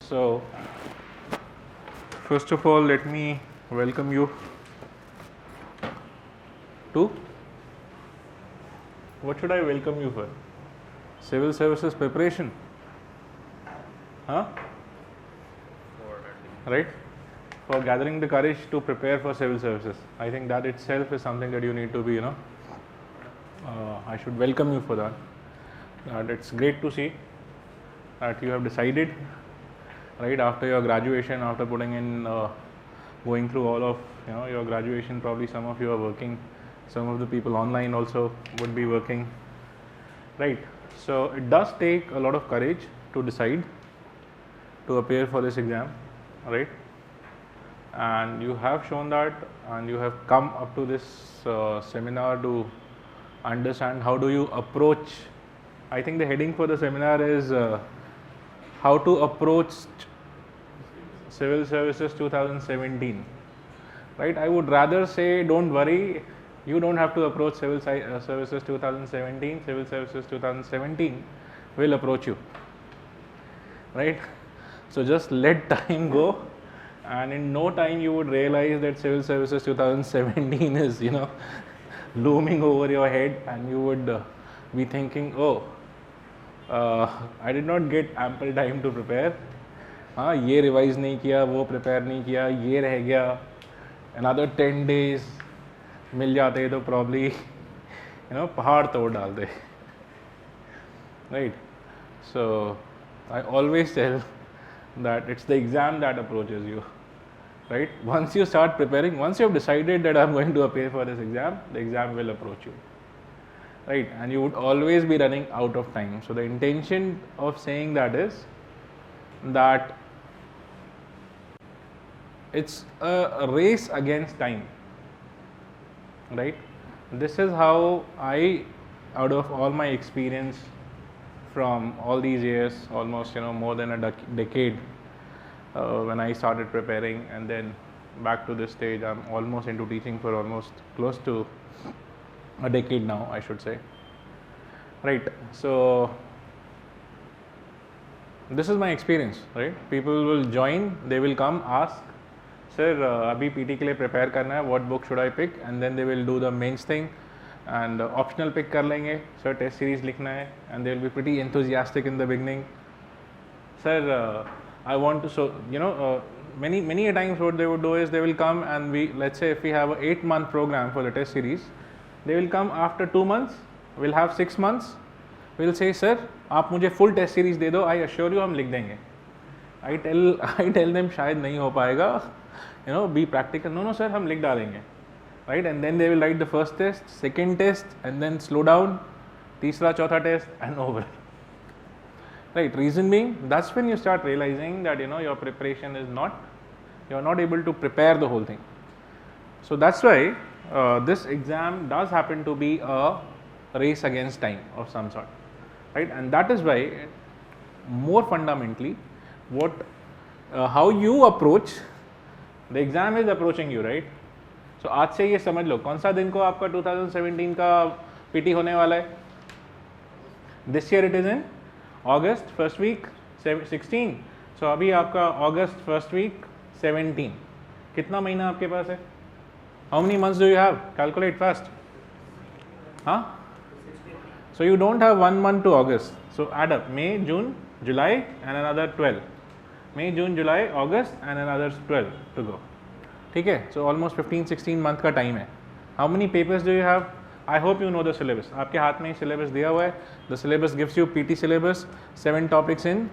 So first of all, let me welcome you to, what should I welcome you for? Civil services preparation, huh? Right? For gathering the courage to prepare for civil services. I think that itself is something that you need to be, I should welcome you for that. It's great to see that you have decided, right, after your graduation, after putting in, going through all of your graduation. Probably some of you are working, some of the people online also would be working, right? So it does take a lot of courage to decide to appear for this exam, right? And you have shown that, and you have come up to this seminar to understand how do you approach. I think the heading for the seminar is how to approach civil services 2017, right? I would rather say, don't worry, you don't have to approach civil services 2017. Civil services 2017 will approach you, right? So just let time go, and in no time you would realize that civil services 2017 is looming over your head, and you would be thinking, oh, I did not get ample time to prepare. हाँ, ये revise नहीं किया, वो prepare नहीं किया, ये रह गया, another 10 days मिल जाते तो probably पहाड़ तोड़ डालते, right? So I always tell that it's the exam that approaches you, right? Once you start preparing, once you have decided that I'm going to appear for this exam, the exam will approach you, right? And you would always be running out of time. So the intention of saying that is that it's a race against time, right? This is how I, out of all my experience from all these years, almost more than a decade, when I started preparing, and then back to this stage, I'm almost into teaching for almost close to a decade now, I should say, right? So this is my experience, right? People will join, they will come, ask, sir, abhi PT ke liye prepare karna hai, what book should I pick? And then they will do the mains thing, and optional pick kar lenge, sir, test series likhna hai, and they will be pretty enthusiastic in the beginning. Sir, I want to, so many a times what they would do is they will come, and let's say if we have a 8-month program for the test series, they will come after 2 months, we'll have 6 months, we'll say, sir, आप मुझे full test series दे दो, I assure you हम लिख देंगे. I tell them शायद नहीं हो पाएगा, be practical. No sir, हम लिख डालेंगे, right? And then they will write the first test, second test, and then slow down, तीसरा चौथा test, and over, right? Reason being, that's when you start realizing that your preparation is not, you're not able to prepare the whole thing. So that's why this exam does happen to be a race against time of some sort, right? And that is why, more fundamentally, how you approach the exam is approaching you, right? So आज से ये समझ लो, कौन सा दिन को आपका 2017 का PT होने वाला है? This year it is in August first week 16. So अभी आपका August first week 17. कितना महीना आपके पास है? How many months do you have? Calculate fast. Huh? So you don't have 1 month to August. So add up May, June, July, and another 12. May, June, July, August, and another 12 to go. ठीक है? So almost 15-16 month का time है. How many papers do you have? I hope you know the syllabus. आपके हाथ में ही syllabus दिया हुआ है. The syllabus gives you PT syllabus, 7 topics in.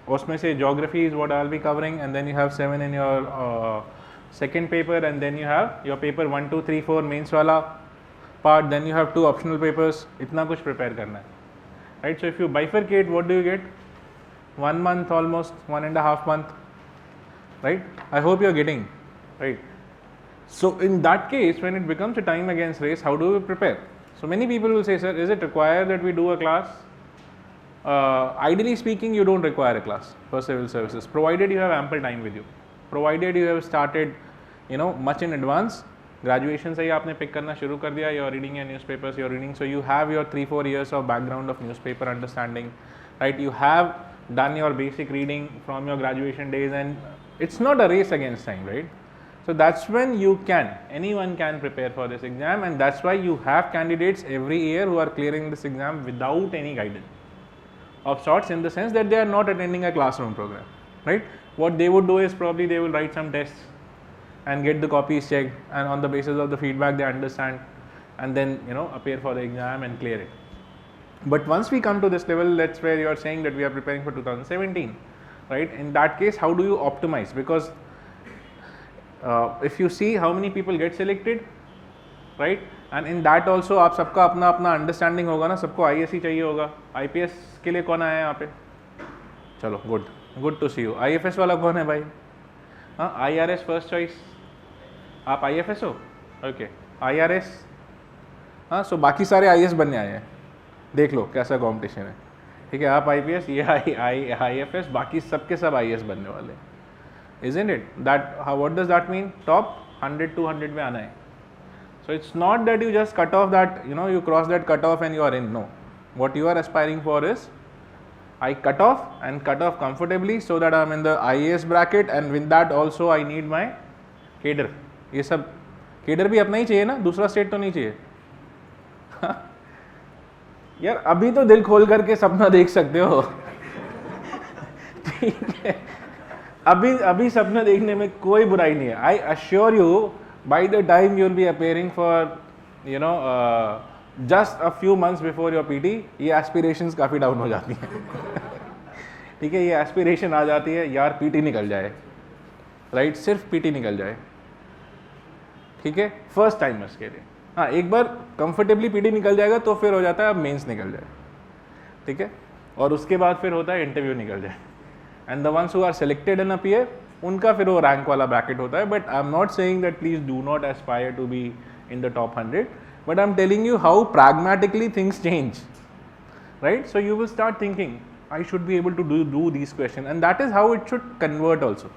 उसमें से geography is what I'll be covering, and then you have 7 in your second paper, and then you have your paper 1, 2, 3, 4 mains वाला part. Then you have 2 optional papers. इतना कुछ prepare करना है, right? So if you bifurcate, what do you get? 1 month, almost 1.5 month, right? I hope you're getting, right? So in that case, when it becomes a time against race, how do we prepare? So many people will say, sir, is it required that we do a class? Ideally speaking, you don't require a class for civil services, provided you have ample time with you, provided you have started, much in advance. Graduation से ही आपने pick करना शुरू कर दिया. You're reading your newspapers, you're reading, so you have your 3-4 years of background of newspaper understanding, right? You have done your basic reading from your graduation days, and it's not a race against time, right? So that's when anyone can prepare for this exam, and that's why you have candidates every year who are clearing this exam without any guidance of sorts, in the sense that they are not attending a classroom program, right? What they would do is probably they will write some tests and get the copies checked, and on the basis of the feedback they understand, and then appear for the exam and clear it. But once we come to this level, that's where you are saying that we are preparing for 2017, right? In that case, how do you optimize? Because if you see how many people get selected, right, and in that also आप सबका अपना अपना understanding होगा ना, सबको IAS ही चाहिए होगा. IPS के लिए कौन आया है यहाँ पे? चलो, good to see you. IFS वाला कौन है भाई? हाँ, IRS फर्स्ट चॉइस. आप IFS हो? ओके. IRS, हाँ, सो बाकी सारे IAS बनने आए हैं. देख लो कैसा कॉम्पिटिशन है, ठीक है. आप IPS, ये IFS, बाकी सबके सब IAS बनने वाले हैं. Isn't it? What does that mean? Top 100, 200 में आना है. So it's not that you just cut off that, you cross that cutoff and you are in. No. What you are aspiring for is, I cut off comfortably so that I am in the IAS bracket, and with that also I need my cadre. ये सब cadre भी अपना ही चाहिए ना, दूसरा state तो नहीं चाहिए. यार अभी तो दिल खोल करके सपना देख सकते हो. ठीक है, अभी सपना देखने में कोई बुराई नहीं है. I assure you, by the time you will be appearing for just a few months before your PT, ये एस्पिरेशंस काफ़ी डाउन हो जाती हैं. ठीक है, ये एस्पिरेशन आ जाती है यार पीटी निकल जाए, राइट, सिर्फ पीटी निकल जाए. ठीक है, फर्स्ट टाइमर्स के लिए. हाँ, एक बार कंफर्टेबली पीटी निकल जाएगा तो फिर हो जाता है अब मेंस निकल जाए. ठीक है, और उसके बाद फिर होता है इंटरव्यू निकल जाए. And the ones who are selected in appear, उनका फिर वो रैंक वाला ब्रैकेट होता है. But I am not saying that please do not aspire to be in the top 100, but I am telling you how pragmatically things change, right? So you will start thinking, I should be able to do these questions, and that is how it should convert also,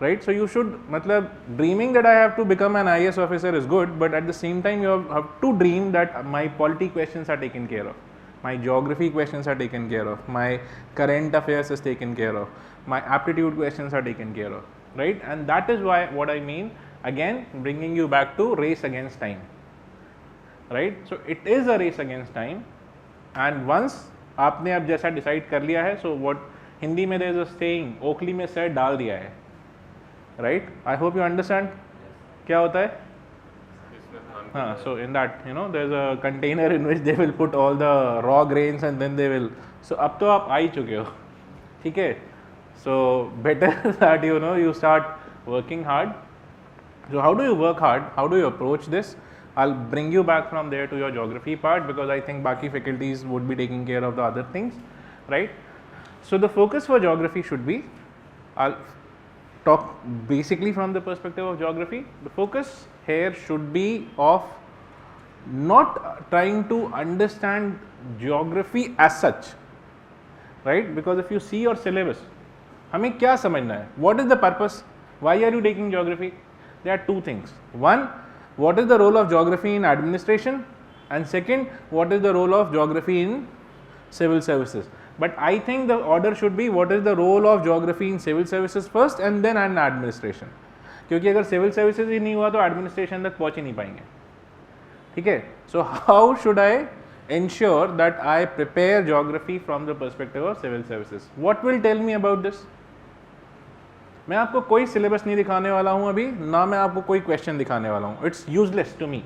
right? So you should, matlab, dreaming that I have to become an IAS officer is good, but at the same time you have to dream that my polity questions are taken care of, my geography questions are taken care of, my current affairs is taken care of, my aptitude questions are taken care of, right? And that is why, what I mean, again bringing you back to race against time, right? So it is a race against time, and once आपने अब जैसा decide कर लिया है, so what Hindi में there is a saying, ओखली में sir डाल दिया है, right? I hope you understand. क्या होता है? हाँ, so in that, there is a container in which they will put all the raw grains and then they will, so अब तो आप आ ही चुके हो. ठीक है, so better that you start working hard. So how do you work hard? How do you approach this? I'll bring you back from there to your geography part, because I think Baki faculties would be taking care of the other things, right? So the focus for geography should be, I'll talk basically from the perspective of geography. The focus here should be of not trying to understand geography as such, right? Because if you see your syllabus, हमें क्या समझना है? What is the purpose? Why are you taking geography? There are two things. One, what is the role of geography in administration, and second, what is the role of geography in civil services. But I think the order should be, what is the role of geography in civil services first and then in administration, क्योंकि अगर civil services ही नहीं हुआ तो administration तक पहुंच ही नहीं पाएंगे. ठीक है, so how should I ensure that I prepare geography from the perspective of civil services? What will tell me about this? मैं आपको कोई सिलेबस नहीं दिखाने वाला हूँ अभी, ना मैं आपको कोई क्वेश्चन दिखाने वाला हूँ. It's useless to me,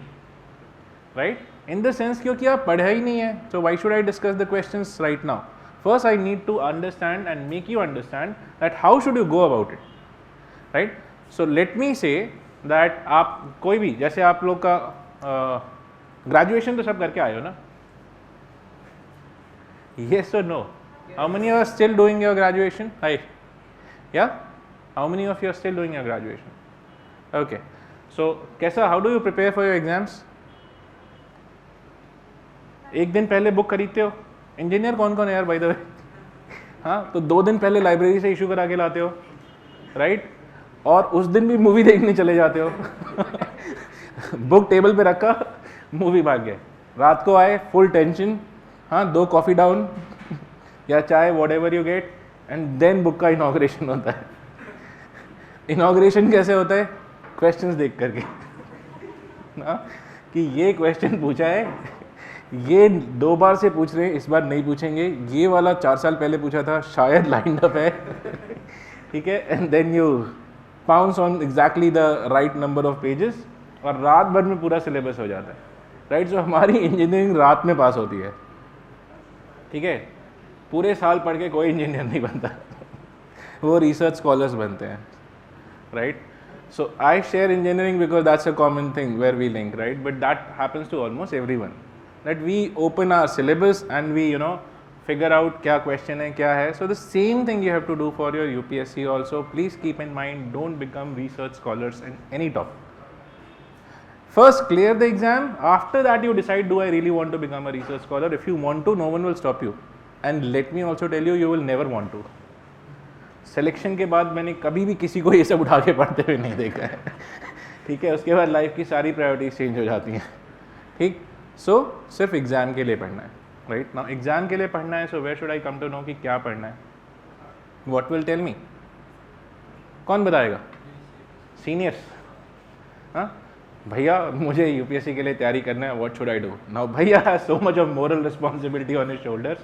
right, in the sense क्योंकि आप पढ़ा ही नहीं है. So why should I discuss the questions right now? First I need to understand and make you understand that how should you go about it, right. So let me say that आप कोई भी, जैसे आप लोग का graduation तो सब करके आए हो ना? येस और no? How many are still doing your graduation? Hi, या how many of you are still doing your graduation? Okay, so कैसा, how do you prepare for your exams? एक दिन पहले बुक खरीदते हो? इंजीनियर कौन कौन है यार बाय द वे? हाँ, तो 2 दिन पहले लाइब्रेरी से इशू करा के लाते हो, राइट? और उस दिन भी मूवी देखने चले जाते हो. बुक टेबल पे रखा, मूवी भाग गए. रात को आए फुल टेंशन, हाँ, 2 कॉफ़ी डाउन या चाय, whatever you get, and then book का इनॉग्रेशन होता है। इनॉग्रेशन कैसे होता है? क्वेश्चंस देख करके ना, कि ये क्वेश्चन पूछा है, ये 2 बार से पूछ रहे हैं, इस बार नहीं पूछेंगे, ये वाला 4 साल पहले पूछा था, शायद लाइंड अप है। ठीक है, and then you pounce on exactly the right number of pages, और रात भर में पूरा सिलेबस हो जाता है। राइट, सो हमारी इंजीनियरिंग रात में पास होती है। ठीक है, पूरे साल पढ़ के कोई इंजीनियर नहीं बनता, वो रिसर्च स्कॉलर्स बनते हैं। Right, so I share engineering because that's a common thing where we link, right? But that happens to almost everyone, that we open our syllabus and we figure out kya question hai, kya hai. So the same thing you have to do for your UPSC also. Please keep in mind, don't become research scholars in any topic. First clear the exam, after that you decide, do I really want to become a research scholar? If you want to, no one will stop you, and let me also tell you, you will never want to. Selection के बाद मैंने कभी भी किसी को ये सब उठा के पढ़ते हुए नहीं देखा है। ठीक है, उसके बाद लाइफ की सारी प्रायोरिटीज चेंज हो जाती हैं। ठीक, सो सिर्फ एग्ज़ाम के लिए पढ़ना है। राइट, नाउ एग्ज़ाम के लिए पढ़ना है, so where should I come to know कि क्या पढ़ना है? What will tell me? कौन बताएगा? सीनियर्स। हाँ भैया, मुझे यूपीएससी के लिए तैयारी करना है, what should I do? Now भैया has so much of moral responsibility on his shoulders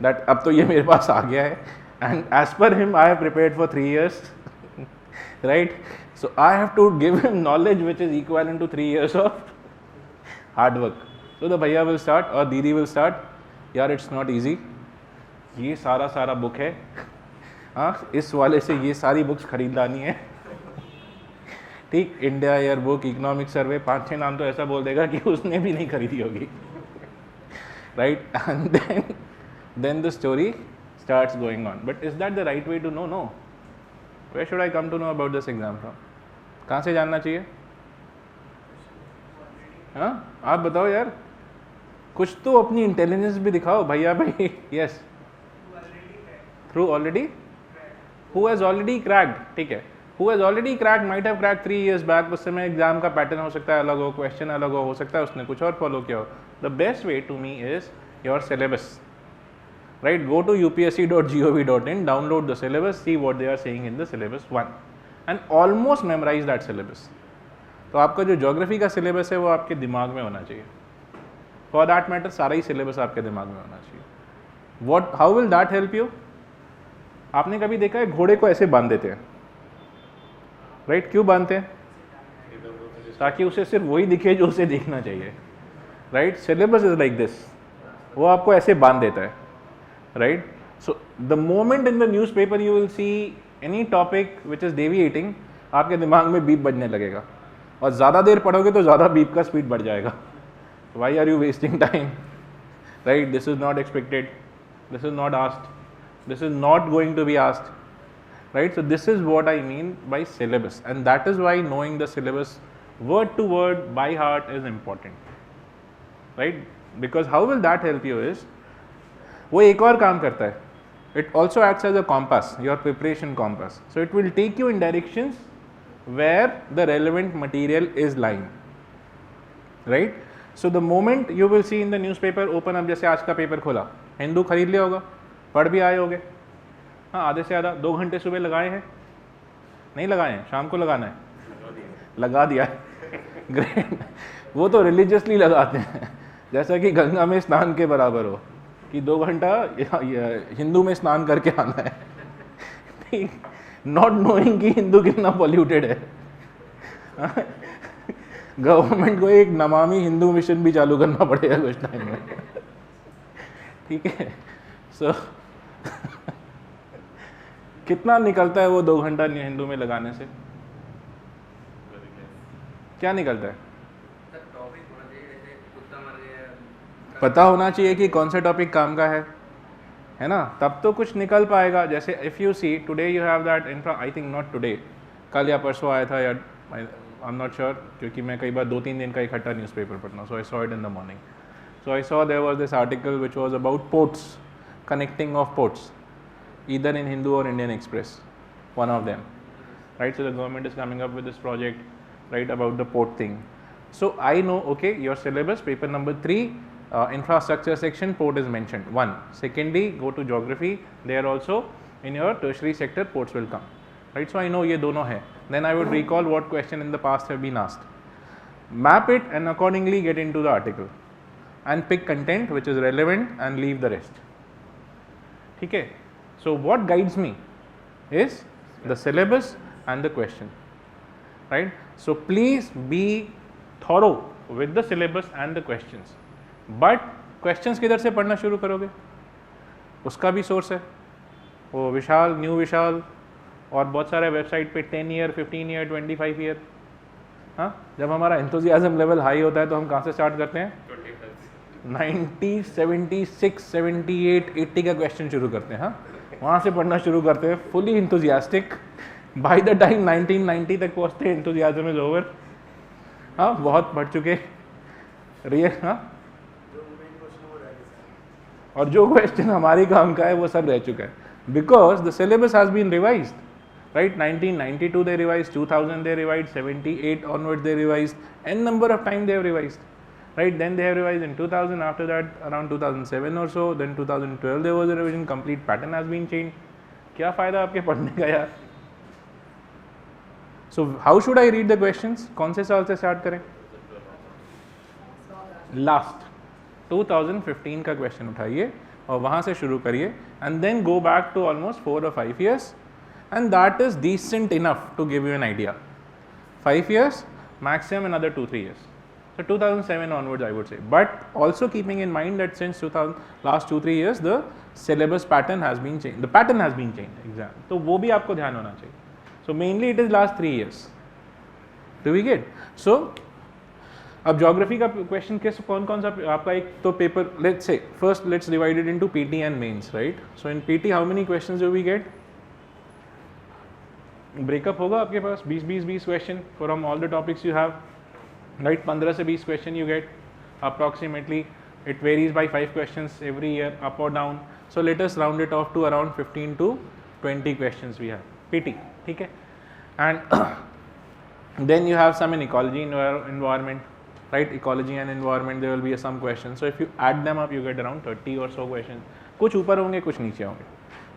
that अब तो ये मेरे पास आ गया है, and as per him I have prepared for 3 years, right? So I have to give him knowledge which is equivalent to 3 years of hard work. So the bhaiya will start or didi will start, yaar it's not easy, ये सारा book है, हाँ इस वाले से ये सारी books खरीद लानी है। ठीक, India year book, economic survey, 5-6 नाम तो ऐसा बोल देगा कि उसने भी नहीं खरीदी होगी। Right, and then the story starts going on. But is that the right way to know? No. Where should I come to know about this exam from? कहाँ से जानना चाहिए? हाँ आप बताओ यार, कुछ तो अपनी इंटेलिजेंस भी दिखाओ भैया भाई। Yes, through already, who has already cracked, ठीक है, who has already cracked might have cracked 3 years back, उस समय एग्जाम का पैटर्न हो सकता है अलग हो, क्वेश्चन अलग हो सकता है उसने कुछ और फॉलो किया हो। The best way to me is your syllabus. Right, go to upsc.gov.in, download the syllabus, see what they are saying in the syllabus 1 and almost memorize that syllabus. तो आपका जो ज्योग्राफी का सिलेबस है वो आपके दिमाग में होना चाहिए। फॉर दैट मैटर सारा ही सिलेबस आपके दिमाग में होना चाहिए। What, how will that help you? आपने कभी देखा है घोड़े को ऐसे बांध देते हैं, राइट? क्यों बांधते हैं? ताकि उसे सिर्फ वही दिखे जो उसे दिखना चाहिए। Right, syllabus is like this, वो आपको ऐसे बांध देता है। Right, so the moment in the newspaper you will see any topic which is deviating, आपके दिमाग में बीप बजने लगेगा, और ज़्यादा देर पढ़ोगे तो ज़्यादा बीप का स्पीड बढ़ जाएगा। Why are you wasting time? Right, this is not expected, this is not asked, this is not going to be asked. Right, so this is what I mean by syllabus, and that is why knowing the syllabus word to word by heart is important. Right, because how will that help you is, वो एक और काम करता है, it also acts as a compass, your preparation compass. So it will take you in directions where the relevant material is lying. Right, so the moment you will see in the newspaper open up, जैसे आज का paper खोला, हिंदू खरीद लिया होगा, पढ़ भी आए होगे, हाँ आधे से ज़्यादा, 2 घंटे सुबह लगाए हैं, नहीं लगाए हैं, शाम को लगाना है, लगा दिया ग्रेट। वो तो रिलीजियसली लगाते हैं, जैसा कि गंगा में स्नान के बराबर हो, कि 2 घंटा हिंदू में स्नान करके आना है। ठीक, नॉट नोइंग कि हिंदू कितना पॉल्यूटेड है। गवर्नमेंट को एक नमामि हिंदू मिशन भी चालू करना पड़ेगा कुछ टाइम में। ठीक है, सो कितना निकलता है वो 2 घंटा हिंदू में लगाने से? क्या निकलता है? पता होना चाहिए कि कौन सा टॉपिक काम का है ना, तब तो कुछ निकल पाएगा। जैसे if you see today you have that infra, I think not today, कल या परसों आया था, या आई एम नॉट श्योर, क्योंकि मैं कई बार 2-3 दिन का इकट्ठा न्यूज़पेपर पढ़ना, so I saw it in the morning. So I saw there was this article which was about ports, connecting of ports, either in Hindu और Indian Express, one of them. Right, so the government is coming up with this project, right, about the port thing. So I know, okay, your syllabus paper number 3, infrastructure section, port is mentioned, 1. Secondly, go to geography, there also in your tertiary sector ports will come, right? So I know ये दोनों है. Then I would recall what question in the past have been asked, map it and accordingly get into the article and pick content which is relevant and leave the rest. ठीक है? So what guides me is the syllabus and the question, right? So please be thorough with the syllabus and the questions. But questions किधर से पढ़ना शुरू करोगे? उसका भी source है, वो विशाल, न्यू विशाल और बहुत सारे वेबसाइट पे 10 ईयर, 15 ईयर, 25 ईयर. हाँ, जब हमारा एंथुजियाज्म लेवल हाई होता है तो हम कहाँ से स्टार्ट करते हैं? 90, 76, 78, 80 का क्वेश्चन शुरू करते हैं. हाँ, वहाँ से पढ़ना शुरू करते हैं fully enthusiastic. By the time 1990 तक पहुँचते हैं इंथुजियाज्म इज ओवर. हाँ, बहुत पढ़ चुके रियल. हाँ, और जो क्वेश्चन हमारे काम का है वो सब रह चुका है, because the syllabus has been revised, right? 1992 they revised, 2000 they revised, 78 onwards they revised, n number of time they have revised, right? Then they have revised in 2000, after that around 2007 or so, then 2012 there was a revision, complete pattern has been changed. क्या फ़ायदा आपके पढ़ने का यार? So how should I read the questions? कौन से साल से स्टार्ट करें? लास्ट 2015 का क्वेश्चन उठाइए और वहाँ से शुरू करिए, and then go back to almost 4 or 5 years, and that is decent enough to give you an idea. 5 years, maximum another 2-3 years. So 2007 onwards I would say, but also keeping in mind that since 2000 last 2-3 years the syllabus pattern has been changed, the pattern has been changed exam, तो वो भी आपको ध्यान होना चाहिए. So mainly it is last 3 years. Do we get? So अब geography का question किस कौन कौन सा आपका एक तो पेपर, let's say first let's divide it into PT and mains, right? So in PT how many questions do we get? Breakup होगा आपके पास 20 question from all the topics you have, right? 15 से 20 question you get approximately. It varies by 5 questions every year, up और down. So let us round it of to around 15 to 20 questions we have PT, ठीक है? And then you have some in ecology environment, right? Ecology and environment there will be some questions, so if you add them up you get around 30 or so questions. कुछ ऊपर होंगे कुछ नीचे होंगे,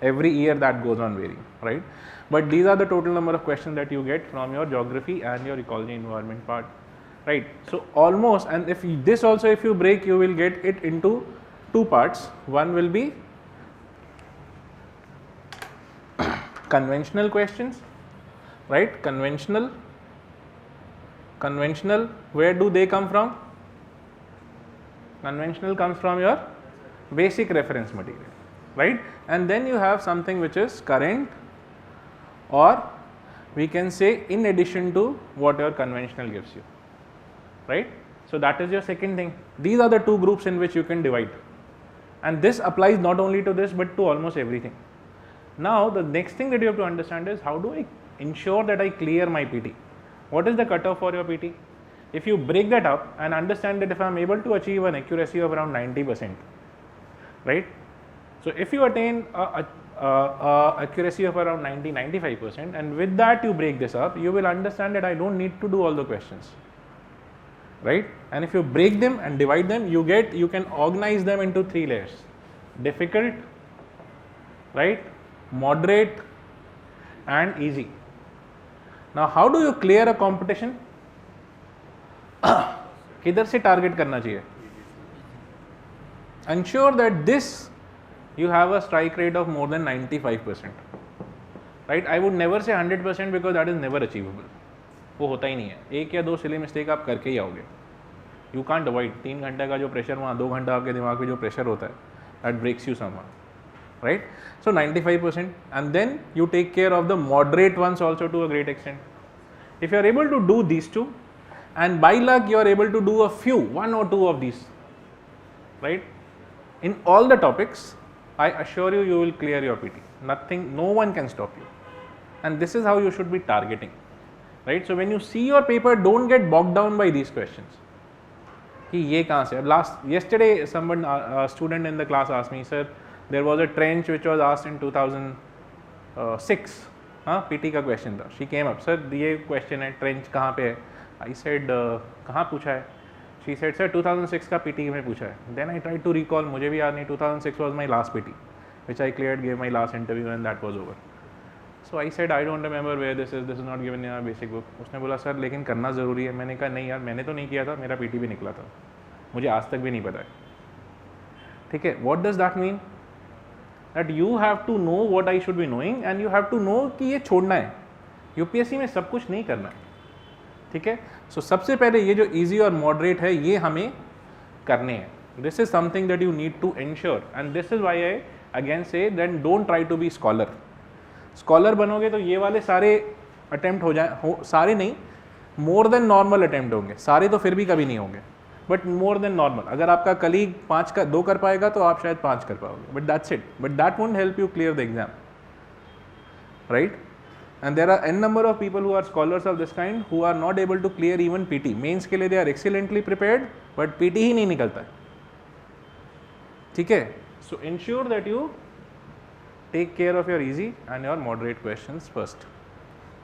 every year that goes on varying, right? But these are the total number of questions that you get from your geography and your ecology environment part, right? So almost, and if this also if you break you will get it into 2 parts. One will be conventional questions, right? Conventional, where do they come from? Conventional comes from your basic reference material, right? And then you have something which is current, or we can say in addition to what your conventional gives you, right? So that is your second thing. These are the 2 groups in which you can divide, and this applies not only to this but to almost everything. Now the next thing that you have to understand is how do I ensure that I clear my PT? What is the cutoff for your PT? If you break that up and understand that if I am able to achieve an accuracy of around 90%, right? So if you attain a accuracy of around 90-95%, and with that you break this up, you will understand that I don't need to do all the questions, right? And if you break them and divide them, you can organize them into 3 layers: difficult, right, moderate, and easy. Now how do you clear a competition? किधर से target करना चाहिए? Ensure that this you have a strike rate of more than 95%, right? I would never say 100% because that is never achievable. वो होता ही नहीं है. 1 या 2 silly mistake आप करके ही आओगे. You can't avoid 3 घंटे का जो प्रेशर वहाँ 2 घंटा आपके दिमाग में जो प्रेशर होता है, that breaks you somehow, right? So 95%, and then you take care of the moderate ones also to a great extent. If you are able to do these 2, and by luck you are able to do a few, 1 or 2 of these, right, in all the topics, I assure you, you will clear your PT. Nothing, no one can stop you, and this is how you should be targeting, right? So when you see your paper, don't get bogged down by these questions. कि ये कहाँ से? Yesterday someone, a student in the class asked me, sir, there was a trench which was asked in 2006. हाँ, PT का question था. She came up, sir ये question है, trench कहाँ पे है? आई सेड कहाँ पूछा है? शी सेड सर 2006 का पीटी में पूछा है. Then I try to recall, मुझे भी याद नहीं, 2006 was my last PT. which I cleared, gave my last interview and that was over. So I said I don't remember where this is not given in our basic book. उसने बोला sir लेकिन करना ज़रूरी है. मैंने कहा नहीं यार, मैंने तो नहीं किया था, मेरा PT भी निकला था, मुझे आज तक भी नहीं पता है. ठीक है, what does that mean? That you have to know what I should be knowing and you have to know कि ये छोड़ना है. UPSC में सब कुछ नहीं करना है. ठीक है, सो सबसे पहले ये जो इजी और मॉडरेट है ये हमें करने हैं. This is something that you need to ensure and this is why I again say then don't try to be scholar. Scholar बनोगे तो ये वाले सारे अटेम्प्ट सारे नहीं, मोर देन नॉर्मल अटेम्प्ट होंगे. सारे तो फिर भी कभी नहीं होंगे, बट मोर देन नॉर्मल. अगर आपका कलीग 2 कर पाएगा तो आप शायद 5 कर पाओगे, but that's it. But that won't help you clear the exam, right? And there are n number of people who are scholars of this kind who are not able to clear even PT. Mains के लिए they are excellently prepared, but PT ही नहीं निकलता है. ठीक है, so ensure that you take care of your easy and your moderate questions first,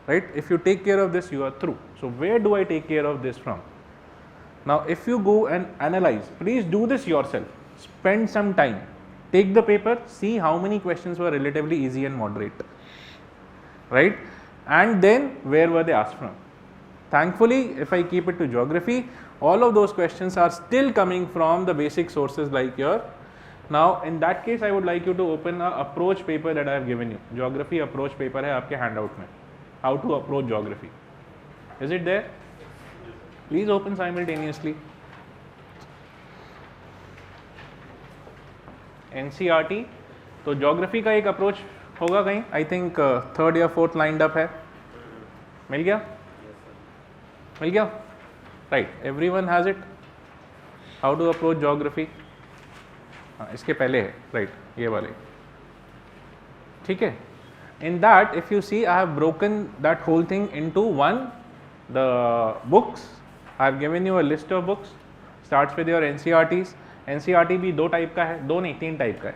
right? If you take care of this, you are through. So where do I take care of this from? Now if you go and analyze, please do this yourself. Spend some time, take the paper, see how many questions were relatively easy and moderate, right? And then where were they asked from? Thankfully, if I keep it to geography, all of those questions are still coming from the basic sources like your. Now in that case I would like you to open a approach paper that I have given you. Geography approach paper है आपके handout में. How to approach geography. Is it there? Please open simultaneously. NCERT. तो geography का एक approach होगा कहीं, I think 3rd या 4th lined up है. मिल गया? मिल गया, right? Everyone has it. How to approach geography. हाँ, इसके पहले है, राइट? ये वाले. ठीक है, in that if you see I have broken that whole thing into one. The books I have given you a list of books. Starts with your NCERTs. NCERT भी 2 type का है, 2 नहीं 3 टाइप का है,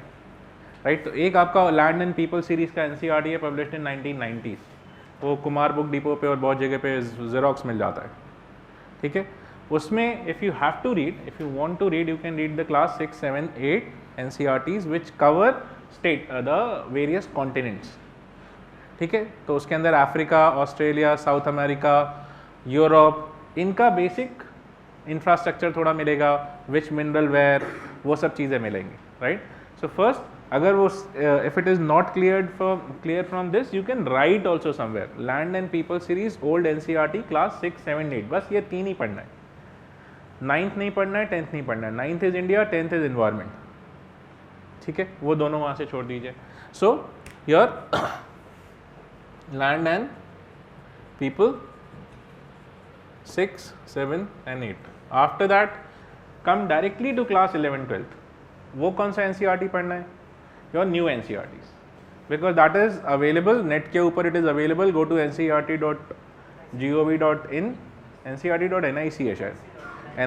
राइट? तो एक आपका land and people series का NCERT है, पब्लिश्ड इन 1990s. वो कुमार बुक डिपो पे और बहुत जगह पे जेरोक्स मिल जाता है. ठीक है, उसमें if you have to read, if you want to read, you can read the class 6, 7, 8 NCERTs which cover the various continents. ठीक है, तो उसके अंदर Africa, Australia, South America, Europe, इनका बेसिक इंफ्रास्ट्रक्चर थोड़ा मिलेगा, विच मिनरल वेयर, वो सब चीज़ें मिलेंगी, राइट? सो फर्स्ट, अगर वो if it is not clear from this, you can write also somewhere land and people series old NCERT class 6, 7, 8. बस ये 3 ही पढ़ना है. 9th नहीं पढ़ना है, 10th नहीं पढ़ना है. 9th is India, 10th is environment. ठीक है, वो दोनों वहाँ से छोड़ दीजिए. So your land and people 6, 7 and 8. After that come directly to class 11, 12. वो कौन सा NCERT पढ़ना है? Your new NCERTs, because that is available net के ऊपर. It is available. Go to ncert.gov.in, ncert.nic है शायद,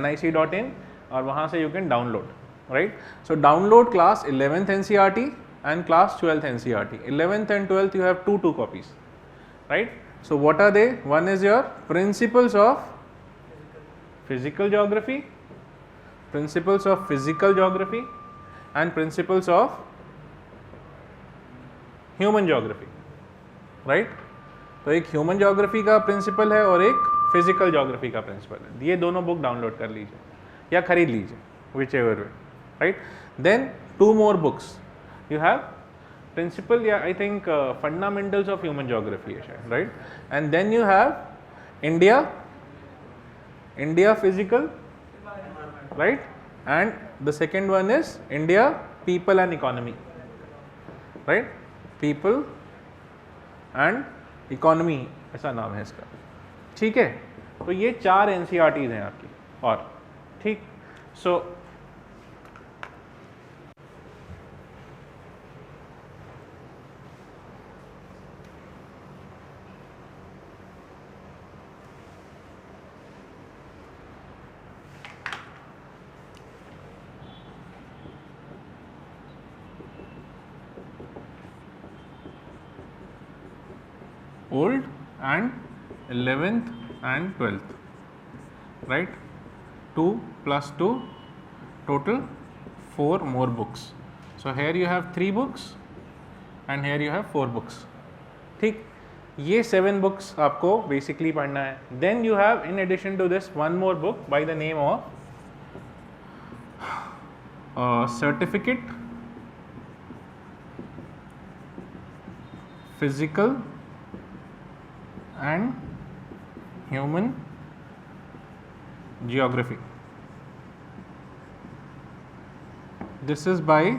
nic.in, और वहाँ से you can download, right? So download class 11th NCERT and class 12th NCERT. 11th and 12th you have two copies, right? So what are they? One is your principles of physical geography, principles of physical geography, and principles of human geography, right? तो एक human geography का principal है और एक physical geography का principal है. ये दोनों बुक डाउनलोड कर लीजिए या खरीद लीजिए, whichever way, right? Then 2 more books you have. Principle या I think fundamentals of human geography है शायद, right? And then you have India physical, right? And the second one is India people and economy, right? People and economy ऐसा नाम है इसका. ठीक है, तो ये 4 NCERTs हैं आपकी. और ठीक, सो old and 11th and 12th, right? 2 plus 2, total 4 more books. So here you have 3 books and here you have 4 books. ठीक, ये 7 books आपको basically पढ़ना है. Then you have in addition to this one more book by the name of Certificate Physical and Human Geography. This is by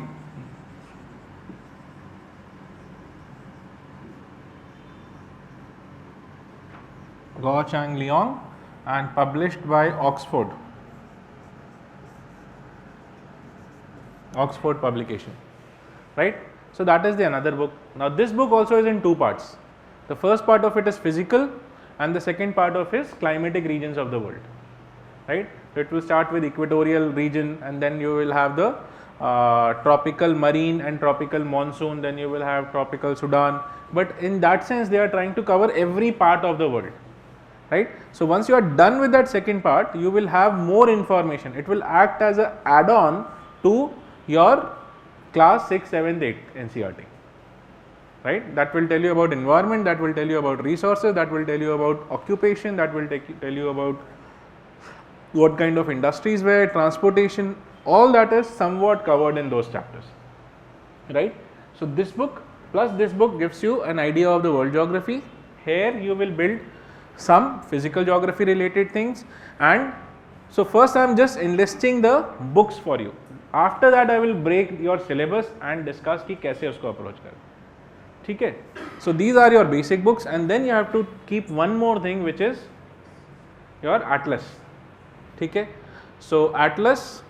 Guo Chang Leong and published by Oxford publication, right? So that is the another book. Now this book also is in 2 parts. The first part of it is physical and the second part of it is climatic regions of the world, right? It will start with equatorial region and then you will have the tropical marine and tropical monsoon, then you will have tropical Sudan, but in that sense they are trying to cover every part of the world, right? So once you are done with that second part, you will have more information. It will act as an add-on to your class 6, 7th, 8th NCERT, right? That will tell you about environment, that will tell you about resources, that will tell you about occupation, that will tell you about what kind of industries were, transportation, all that is somewhat covered in those chapters, right? So this book plus this book gives you an idea of the world geography. Here you will build some physical geography related things, and so first I am just enlisting the books for you. After that I will break your syllabus and discuss कि कैसे उसको approach करें, ठीक है? So these are your basic books and then you have to keep one more thing which is your atlas, ठीक है? So atlas,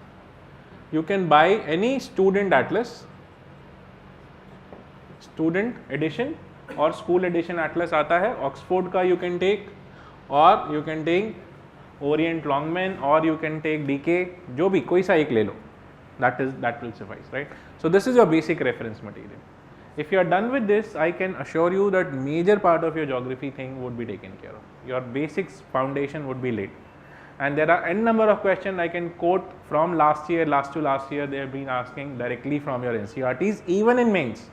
you can buy any student atlas, student edition और school edition atlas आता है. Oxford का you can take और you can take Orient Longman और you can take DK, जो भी कोई सा एक ले लो. That will suffice, right? So this is your basic reference material. If you are done with this, I can assure you that major part of your geography thing would be taken care of. Your basics foundation would be laid, and there are n number of questions I can quote from last to last year. They have been asking directly from your NCERTs, even in mains.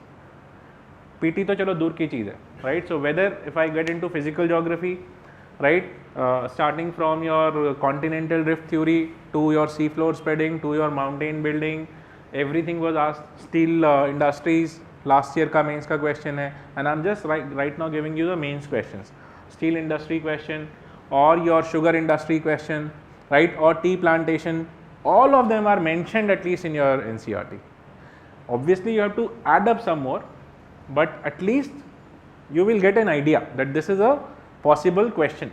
PT तो चलो दूर की चीज़ है, right? So whether if I get into physical geography, right, starting from your continental drift theory to your seafloor spreading to your mountain building, everything was asked. Steel industries last year का mains का question है, and I'm just right now giving you the mains questions. Steel industry question or your sugar industry question, right, or tea plantation, all of them are mentioned at least in your NCERT. Obviously you have to add up some more, but at least you will get an idea that this is a possible question.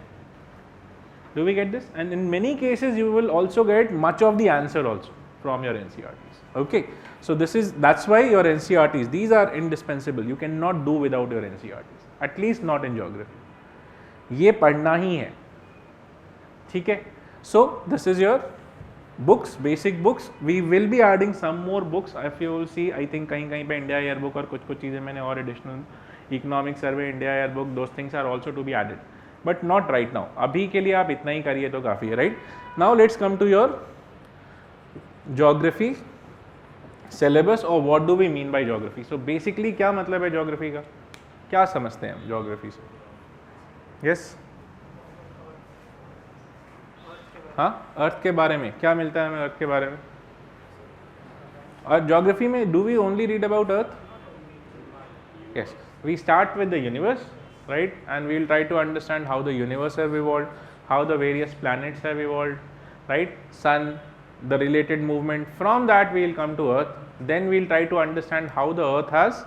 Do we get this? And in many cases you will also get much of the answer also from your NCERTs. Okay, so that's why your NCERTs, these are indispensable. You cannot do without your NCERTs, at least not in geography. ये पढ़ना ही है, ठीक है? So this is your books, basic books. We will be adding some more books. If you will see, I think कहीं पे India Yearbook और कुछ चीज़ें मैंने और additional Economic Survey, India Yearbook, those things are also to be added, but not right now. अभी के लिए आप इतना ही करिए तो काफ़ी है, right? Now let's come to your geography syllabus, or what do we mean by geography? So basically क्या मतलब है geography का? क्या समझते हैं हम geography से? Yes? हाँ, अर्थ के बारे में क्या मिलता है हमें अर्थ के बारे में? और geography में do we only read about earth? Yes, we start with the universe, right, and we will try to understand how the universe have evolved, how the various planets have evolved, right, sun, the related movement. From that we will come to earth, then we will try to understand how the earth has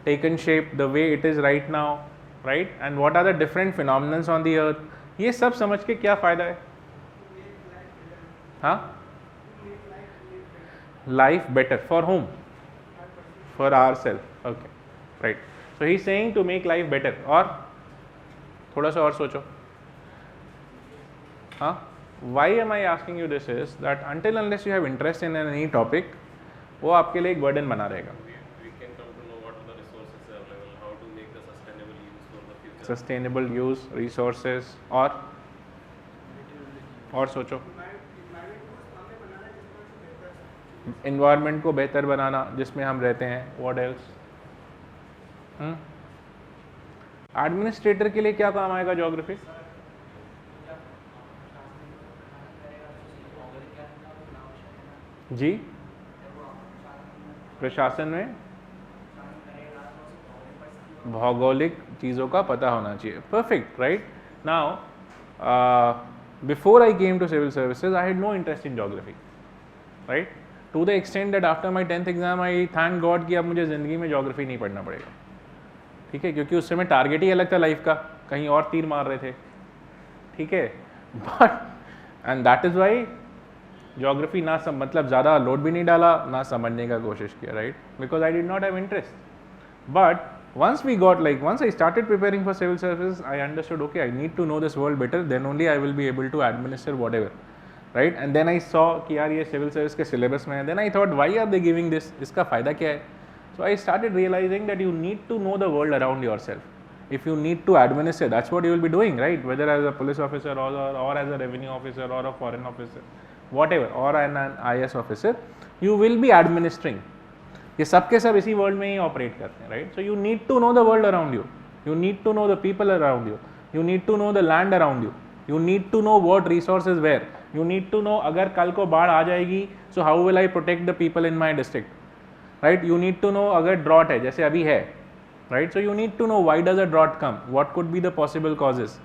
taken shape the way it is right now, right, and what are the different phenomena on the earth. ये सब समझ के क्या फ़ायदा है? हाँ, life better for whom? For ourselves. Okay, right. So he is saying to make life better. और थोड़ा सा और सोचो. हाँ, why am I asking you this is that until unless you have interest in any topic, वो आपके लिए एक burden बना रहेगा. We can come to know what are the resources available, how to make the sustainable use for the future. Sustainable use, resources और सोचो. Environment को बेहतर बनाना जिसमें हम रहते हैं. What else? एडमिनिस्ट्रेटर के लिए क्या काम आएगा ज्योग्राफी? जी, प्रशासन में भौगोलिक चीज़ों का पता होना चाहिए. Perfect, right? Now before I came to civil services, I had no interest in geography, right? To the extent that after my 10th exam, I thank God कि अब मुझे ज़िंदगी में geography नहीं पढ़ना पड़ेगा, ठीक है? क्योंकि उस समय टारगेट ही अलग था लाइफ का, कहीं और तीर मार रहे थे, ठीक है? But and that is why geography ना मतलब ज़्यादा लोड भी नहीं डाला, ना समझने का कोशिश किया, right? Because I did not have interest. But once I started preparing for civil services, I understood, okay, I need to know this world better, then only I will be able to administer whatever, right? And then I saw कि यार ये civil service के syllabus में है. Then I thought, why are they giving this? इसका फ़ायदा क्या है? So I started realizing that you need to know the world around yourself. If you need to administer, that's what you will be doing, right? Whether as a police officer or as a revenue officer or a foreign officer, whatever, or an IS officer, you will be administering. ये सब के सब इसी world में ही operate करते हैं, right? So you need to know the world around you, you need to know the people around you, you need to know the land around you, you need to know what resources where, you need to know अगर कल को बाढ़ आ जाएगी so how will I protect the people in my district, right? You need to know अगर drought है जैसे अभी है, right? So you need to know why does a drought come, what could be the possible causes.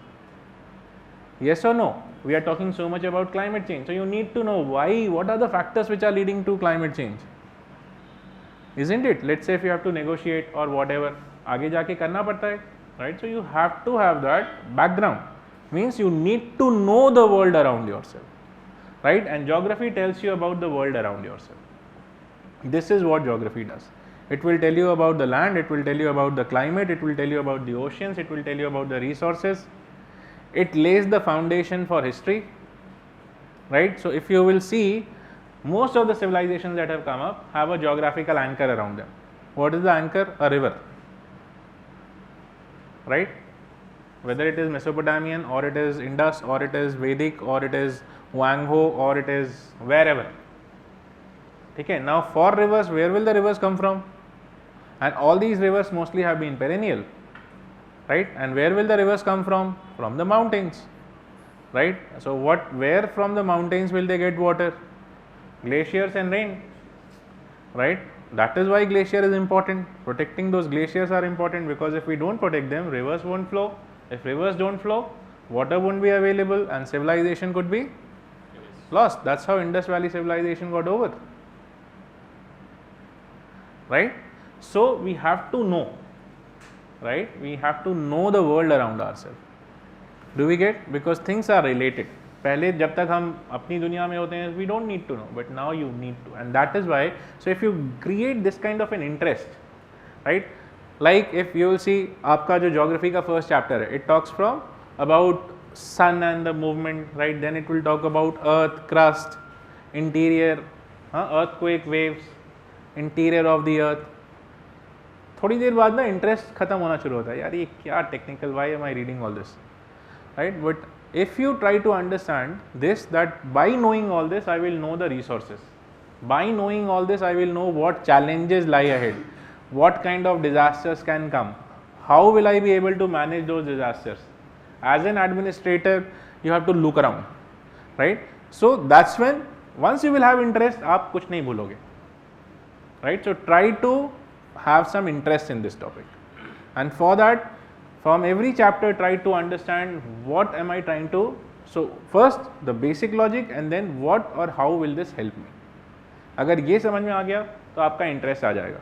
Yes or no? We are talking so much about climate change. So you need to know why, what are the factors which are leading to climate change? Isn't it? Let's say if you have to negotiate or whatever, आगे जाके करना पड़ता है, right? So you have to have that background. Means you need to know the world around yourself, right? And geography tells you about the world around yourself. This is what geography does. It will tell you about the land, it will tell you about the climate, it will tell you about the oceans, it will tell you about the resources. It lays the foundation for history, right? So if you will see, most of the civilizations that have come up have a geographical anchor around them. What is the anchor? A river, right? Whether it is Mesopotamian or it is Indus or it is Vedic or it is Wangho or it is wherever. Okay, now for rivers, where will the rivers come from? And all these rivers mostly have been perennial, right? And where will the rivers come from? From the mountains, right? So where from the mountains will they get water? Glaciers and rain, right? That is why glacier is important. Protecting those glaciers are important, because if we don't protect them, rivers won't flow. If rivers don't flow, water won't be available and civilization could be lost. That's how Indus Valley civilization got over, right? So we have to know, right? We have to know the world around ourselves. Do we get? Because things are related. पहले जब तक हम अपनी दुनिया में होते हैं, we don't need to know, but now you need to, and that is why. So if you create this kind of an interest, right? Like if you will see, आपका जो geography का first chapter है, it talks from about sun and the movement, right? Then it will talk about earth, crust, interior, earthquake waves, interior of the earth. थोड़ी देर बाद ना interest खत्म होना शुरू होता है, यार ये क्या technical, why am I reading all this, right? But if you try to understand this, that by knowing all this I will know the resources, by knowing all this I will know what challenges lie ahead, what kind of disasters can come, how will I be able to manage those disasters. As an administrator you have to look around, right? So that's when once you will have interest, आप कुछ नहीं भूलोगे, right? So try to have some interest in this topic, and for that, from every chapter try to understand what am I trying to. So first the basic logic and then what or how will this help me. अगर ये समझ में आ गया तो आपका interest आ जाएगा,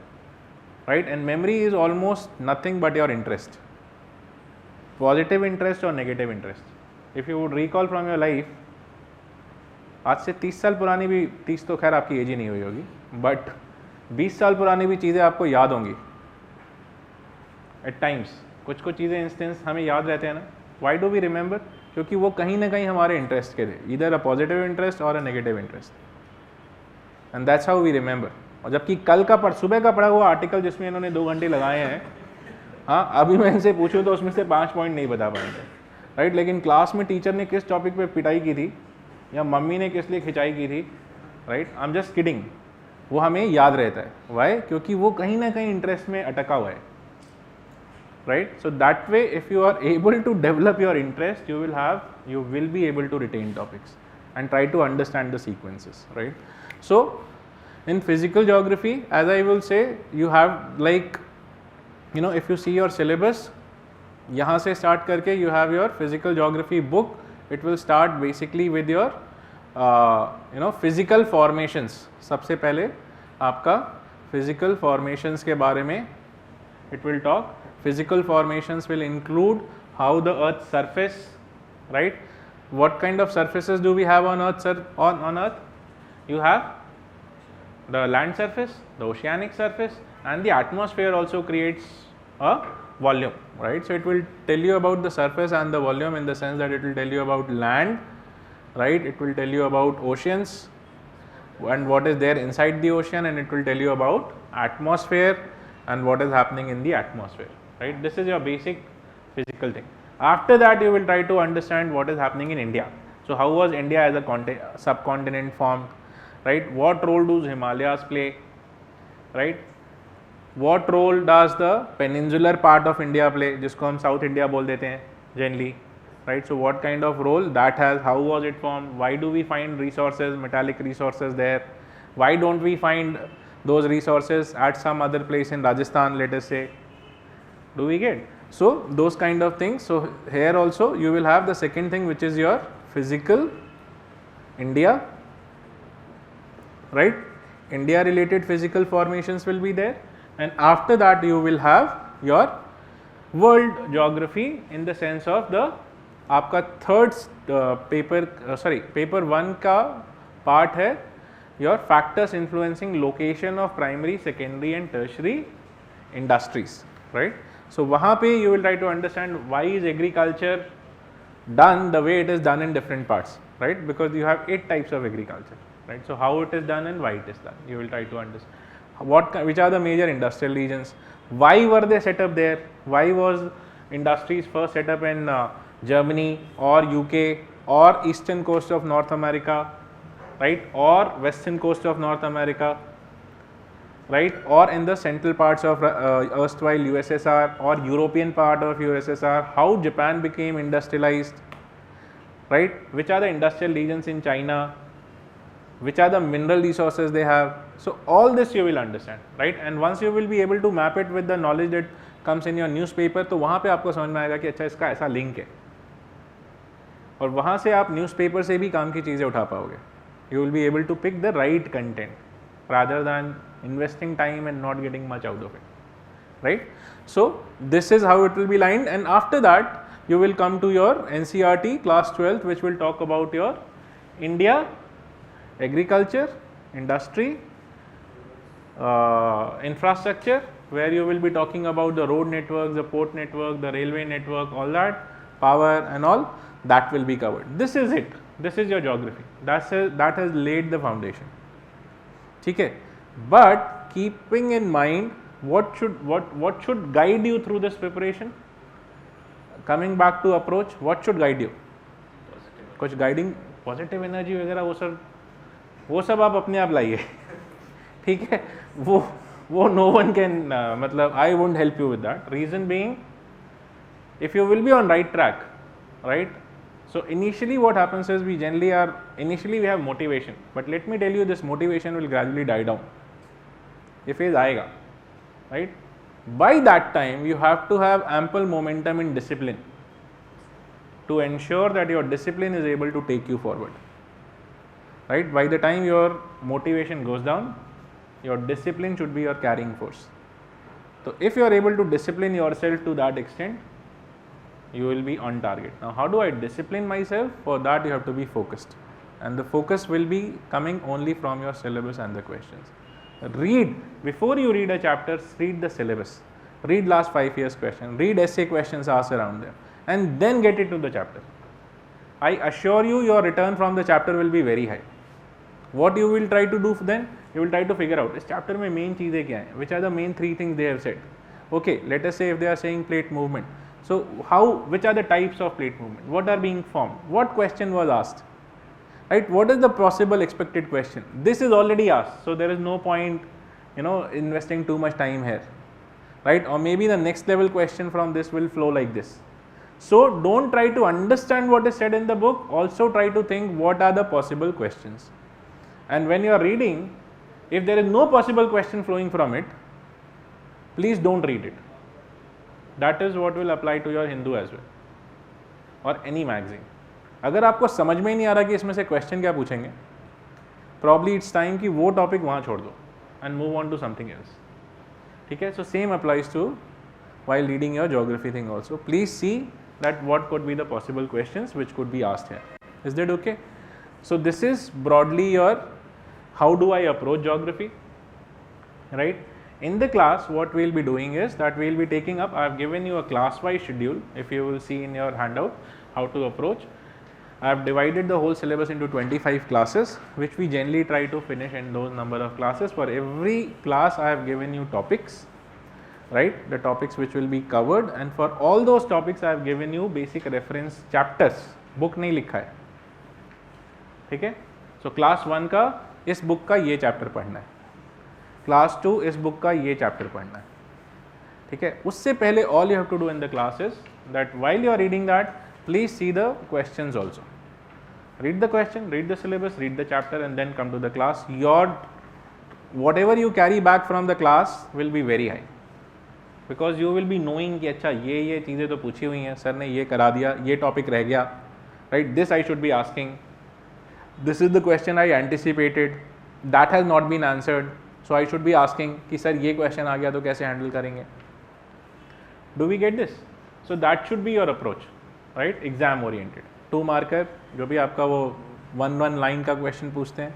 right? And memory is almost nothing but your interest, positive interest और negative interest. If you would recall from your life, आज से 30 साल पुरानी भी, 30 तो खैर आपकी एज ही नहीं हुई होगी, बट 20 साल पुरानी भी चीज़ें आपको याद होंगी एट टाइम्स. कुछ कुछ चीज़ें इंस्टेंस हमें याद रहते हैं ना. Why do we remember? क्योंकि वो कहीं ना कहीं हमारे इंटरेस्ट के थे, इधर अ पॉजिटिव इंटरेस्ट और a negative interest, and that's how we remember. और जबकि कल का सुबह का पढ़ा हुआ आर्टिकल जिसमें इन्होंने 2 घंटे लगाए हैं, हाँ अभी मैं इनसे पूछूँ तो उसमें से 5 पॉइंट नहीं बता पाएंगे, राइट? लेकिन क्लास में टीचर ने किस टॉपिक पे पिटाई की थी या मम्मी ने किस लिए खिंचाई की थी, right? I am just kidding. वो हमें याद रहता है. वाई? क्योंकि वो कहीं ना कहीं इंटरेस्ट में अटका हुआ है, right? So that way, if you are able to develop your interest, you will be able to retain topics and try to understand the sequences, right? So in physical geography, as I will say, you have like, if you see your syllabus, यहाँ से start करके you have your physical geography book. It will start basically with your physical formations. सबसे पहले आपका physical formations के बारे में it will talk. Physical formations will include how the earth's surface, right? What kind of surfaces do we have on earth, on earth? You have the land surface, the oceanic surface, and the atmosphere also creates a volume, right? So it will tell you about the surface and the volume, in the sense that it will tell you about land, right? It will tell you about oceans and what is there inside the ocean, and it will tell you about atmosphere and what is happening in the atmosphere, right? This is your basic physical thing. After that, you will try to understand what is happening in India. So how was India as a subcontinent formed, right? What role do Himalayas play, right? What role does the peninsular part of India play, जिसको हम South India बोल देते हैं generally, right? So what kind of role that has, how was it formed, why do we find resources, metallic resources there, why don't we find those resources at some other place in Rajasthan, let us say, do we get? So those kind of things. So here also you will have the second thing, which is your physical India, right? India related physical formations will be there, and after that you will have your world geography, in the sense of the आपका third paper 1 का part है your factors influencing location of primary, secondary and tertiary industries, right? So वहाँ पे you will try to understand why is agriculture done the way it is done in different parts, right? Because you have 8 types of agriculture, right? So how it is done and why it is done, you will try to understand which are the major industrial regions, why were they set up there, why was industries first set up in Germany or UK or eastern coast of North America, right, or western coast of North America, right, or in the central parts of erstwhile USSR or European part of USSR, how Japan became industrialized, right, which are the industrial regions in China, which are the mineral resources they have. So all this you will understand, right? And once you will be able to map it with the knowledge that comes in your newspaper, तो वहाँ पे आपको समझ में आएगा कि अच्छा इसका ऐसा लिंक है, और वहाँ से आप न्यूज़पेपर से भी काम की चीज़ें उठा पाओगे. You will be able to pick the right content rather than investing time and not getting much out of it, right? So this is how it will be lined, and after that you will come to your NCERT class 12th, which will talk about your India, agriculture, industry, infrastructure, where you will be talking about the road network, the port network, the railway network, all that, power and all that will be covered. This is it. This is your geography. That has laid the foundation. Okay, but keeping in mind what should guide you through this preparation. Coming back to approach, what should guide you? कुछ guiding, positive energy वगैरह वो सब आप अपने आप लाइए. ठीक है, वो no one can मतलब I won't help you with that. Reason being, if you will be on right track, right? So initially what happens is we have motivation, but let me tell you, this motivation will gradually die down. ये phase आएगा, right? By that time you have to have ample momentum in discipline to ensure that your discipline is able to take you forward, right? By the time your motivation goes down, your discipline should be your carrying force. So if you are able to discipline yourself to that extent, you will be on target. Now how do I discipline myself? For that you have to be focused, and the focus will be coming only from your syllabus and the questions. Read, before you read a chapter, read the syllabus, read last 5 years question, read essay questions asked around them, and then get into the chapter. I assure you, your return from the chapter will be very high. What you will try to do then? You will try to figure out, इस chapter में main चीज़ें क्या हैं? Which are the main 3 things they have said? Okay, let us say if they are saying plate movement. So which are the types of plate movement? What are being formed? What question was asked? Right? What is the possible expected question? This is already asked, so there is no point, investing too much time here. right? Or maybe the next level question from this will flow like this. So don't try to understand what is said in the book, also try to think what are the possible questions. And when you are reading, if there is no possible question flowing from it, please don't read it. That is what will apply to your Hindu as well or any magazine. अगर आपको समझ में ही नहीं आ रहा कि इसमें से question क्या पूछेंगे, प्रॉब्ली इट्स टाइम कि वो टॉपिक वहाँ छोड़ दो and move on to something else. ठीक है, so same applies to while reading your geography thing also. Please see that what could be the possible questions which could be asked here. Is that okay? So this is broadly your how do I approach geography, right? In the class what we will be doing is that we will be taking up, I have given you a class wise schedule, if you will see in your handout how to approach. I have divided the whole syllabus into 25 classes which we generally try to finish in those number of classes. For every class I have given you topics, right, the topics which will be covered, and for all those topics I have given you basic reference chapters. book नहीं लिखा है, ठीक है. So class 1 का इस book का ये chapter पढ़ना है, class 2 इस book का ये chapter पढ़ना है, ठीक है. उससे पहले all you have to do in the class is that while you are reading that, please see the questions also. Read the question, read the syllabus, read the chapter, and then come to the class. Your whatever you carry back from the class will be very high. Because you will be knowing कि अच्छा ये चीज़ें तो पूछी हुई हैं, sir ने ये करा दिया, ये टॉपिक रह गया, right, this I should be asking, this is the question I anticipated, that has not been answered, so I should be asking कि सर ये क्वेश्चन आ गया तो कैसे हैंडल करेंगे. Do we get this? So that should be your approach, right, exam oriented. 2 marker जो भी आपका वो 1 लाइन का क्वेश्चन पूछते हैं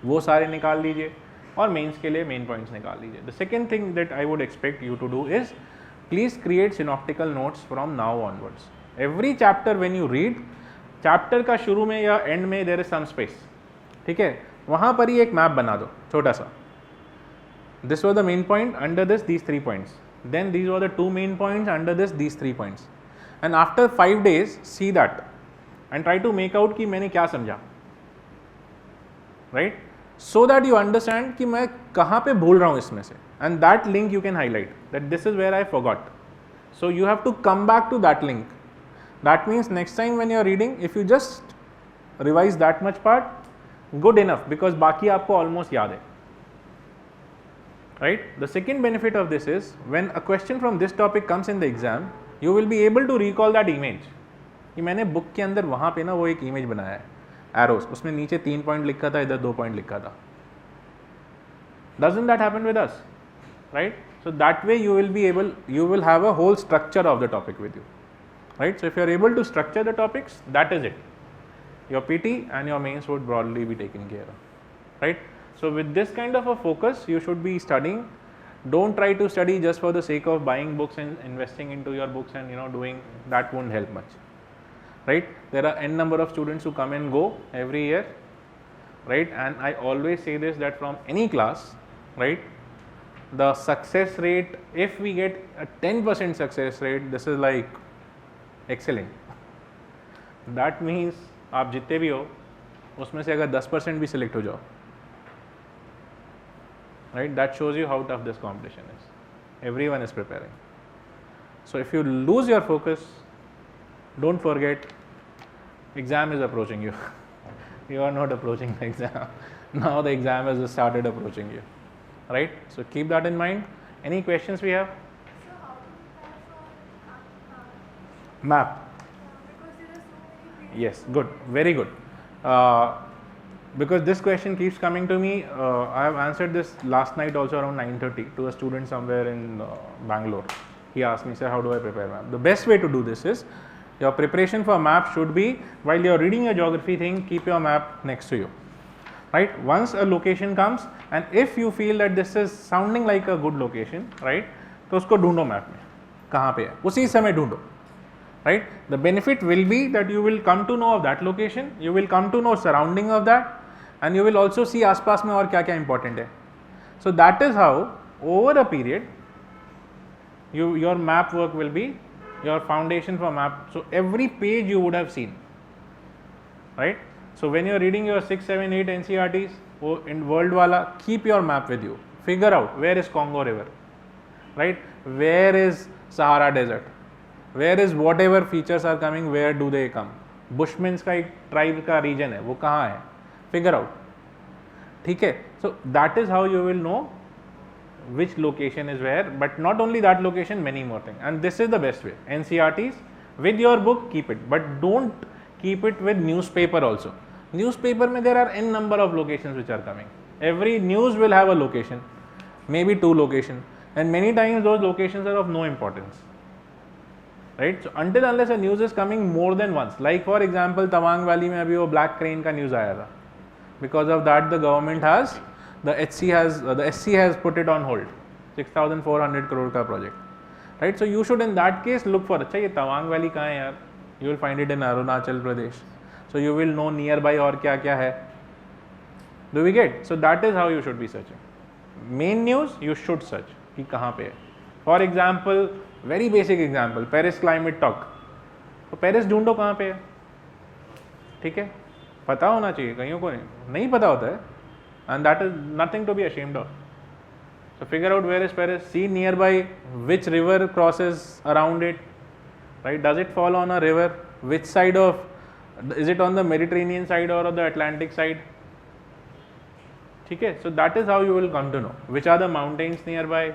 वो सारे निकाल लीजिए और मेंस के लिए मेन पॉइंट्स निकाल लीजिए. The second thing that I would expect you to do is please create synoptical notes from now onwards. Every chapter when you read, chapter का शुरू में या एंड में देयर इज सम स्पेस, ठीक है, वहाँ पर ही एक मैप बना दो छोटा सा. This was the main point, under this these 3 points, then these were the 2 main points, under this these 3 points, and after 5 days see that and try to make out कि मैंने क्या समझा, राइट, so that you understand कि मैं कहाँ पे भूल रहा हूँ इसमें से, and that link you can highlight that this is where I forgot. So you have to come back to that link. That means next time when you are reading, if you just revise that much part, good enough, because बाकी आपको almost याद है, right? The second benefit of this is when a question from this topic comes in the exam, you will be able to recall that image कि मैंने book के अंदर वहाँ पे ना वो एक इमेज बनाया है, एरोस, उसमें नीचे 3 पॉइंट लिखा था, इधर 2 पॉइंट लिखा था. Doesn't that happen with us, right? So that way you will have a whole structure of the topic with you, right? So if you are able to structure the topics, that is it. Your PT and your mains would broadly be taken care of, right? So with this kind of a focus, you should be studying. Don't try to study just for the sake of buying books and investing into your books and doing that won't help much. Right, there are n number of students who come and go every year, right, and I always say this that from any class, right, the success rate, if we get a 10% success rate, this is like excellent. That means आप जितने भी हो उसमें से अगर 10% भी select हो जाओ, right, that shows you how tough this competition is. Everyone is preparing. So if you lose your focus, don't forget, exam is approaching you. You are not approaching the exam. Now the exam has started approaching you, right? So keep that in mind. Any questions we have? So how to prepare for Map. because there are so many pages. Yes, good, very good. Because this question keeps coming to me. I have answered this last night also around 9:30 to a student somewhere in Bangalore. He asked me, sir, how do I prepare map? The best way to do this is, your preparation for map should be, while you are reading a geography thing, keep your map next to you, right? Once a location comes and if you feel that this is sounding like a good location, right, तो उसको ढूंढो map में कहाँ पे है, उसी समय ढूंढो, right? The benefit will be that you will come to know of that location, you will come to know surrounding of that, and you will also see आसपास में और क्या क्या important है. So that is how over a period your map work will be your foundation for map. So every page you would have seen, right? So when you are reading your 6, 7, 8 NCRTs in world wala, keep your map with you. Figure out where is Congo river, right? Where is Sahara Desert? Where is whatever features are coming, where do they come? Bushmans का एक tribe का region है, वो कहाँ है? Figure out. ठीक है? So that is how you will know which location is where, but not only that location, many more things. And this is the best way. NCRTs with your book, keep it, but don't keep it with newspaper also. Newspaper में there are n number of locations which are coming. Every news will have a location, maybe 2 locations, and many times those locations are of no importance. Right? So until unless a news is coming more than once, like for example Tawang Valley में अभी वो black crane का news आया था. Because of that the government has, the SC has put it on hold. 6,400 crore का project. Right? So you should in that case look for, अच्छा ये Tawang Valley कहाँ है यार? You will find it in Arunachal Pradesh. So you will know nearby और क्या क्या है. Do we get? So that is how you should be searching. Main news you should search कि कहाँ पे है. For example, very basic example, Paris climate talk. तो Paris ढूंढो कहाँ पे है. ठीक है, पता होना चाहिए, कईयों को नहीं पता होता है, and that is nothing to be ashamed of. So figure out where is Paris, see nearby which river crosses around it, right? Does it fall on a river? Which side of, is it on the Mediterranean side or on the Atlantic side? ठीक है, so that is how you will come to know which are the mountains nearby.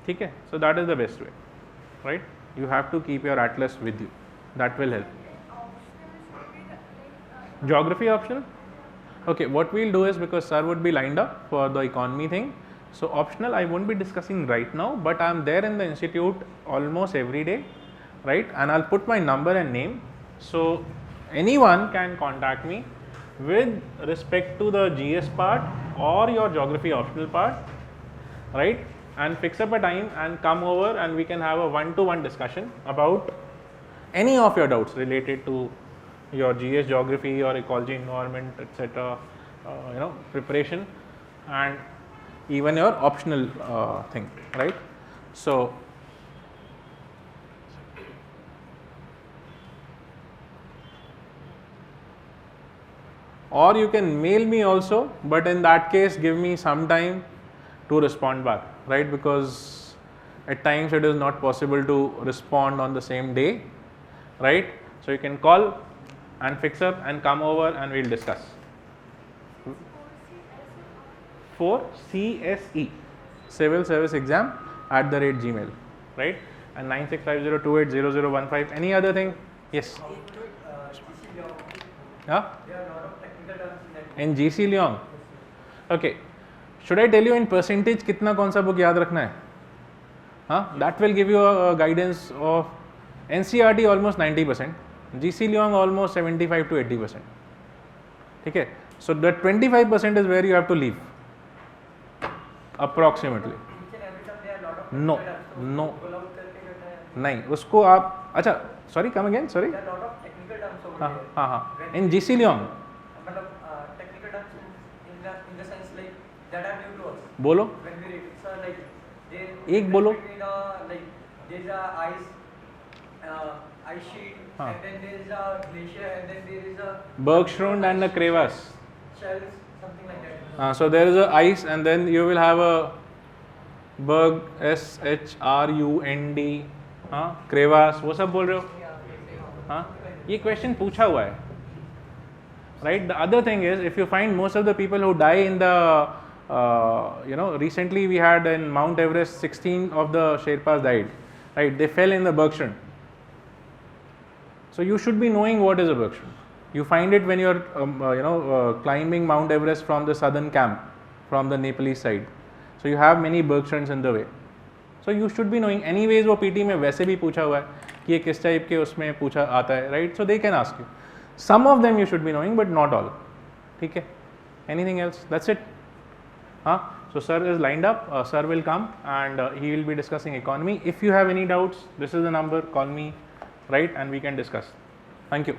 ठीक है, so that is the best way, right? You have to keep your atlas with you, that will help. Geography optional? Okay, what we'll do is, because sir would be lined up for the economy thing, so optional I won't be discussing right now, but I'm there in the institute almost every day, right? And I'll put my number and name, so anyone can contact me with respect to the GS part or your geography optional part, right? And fix up a time and come over and we can have a one-to-one discussion about any of your doubts related to your GS geography or ecology, environment, etc. Preparation and even your optional thing, right? So or you can mail me also, but in that case give me some time to respond back, right? Because at times it is not possible to respond on the same day, right? So you can call and fix up and come over and we'll discuss. For CSE, Civil Service Exam @gmail, right? And 9650280015. Any other thing? Yes. Yeah? In GC Leong. Okay. Should I tell you in percentage कितना कौन सा book याद रखना है? That will give you a guidance of NCRT almost 90%, GC Leong almost 75 to 80%. ठीक है? So the 25% is where you have to leave, approximately. No. नहीं, उसको आप, अच्छा, sorry, come again, sorry. There are a lot of technical terms over here. हाँ. In GC Leong. Technical terms in the sense like that are new to us. बोलो. When we read it, so like एक बोलो. Like there is a ice sheet, and then there is a glacier, and then there is a Bergschrund and the crevasse. shells, something like that. So there is a ice and then you will have a Berg, SHRUND, crevasse, वो सब बोल रहे हो? हाँ, ये question पूछा हुआ है, right? The other thing is, if you find most of the people who die in the recently we had in Mount Everest 16 of the Sherpas died, right? They fell in the Bergschrund. So you should be knowing what is a Bergschrund. You find it when you are climbing Mount Everest from the southern camp, from the Nepalese side. So you have many Bergschrunds in the way. So you should be knowing. Anyways वो PT में वैसे भी पूछा हुआ है कि ये किस टाइप के उसमें पूछा आता है, right? So they can ask you. Some of them you should be knowing, but not all. ठीक है? Anything else? That's it. So sir is lined up. Sir will come and he will be discussing economy. If you have any doubts, this is the number. Call me, right? And we can discuss. Thank you.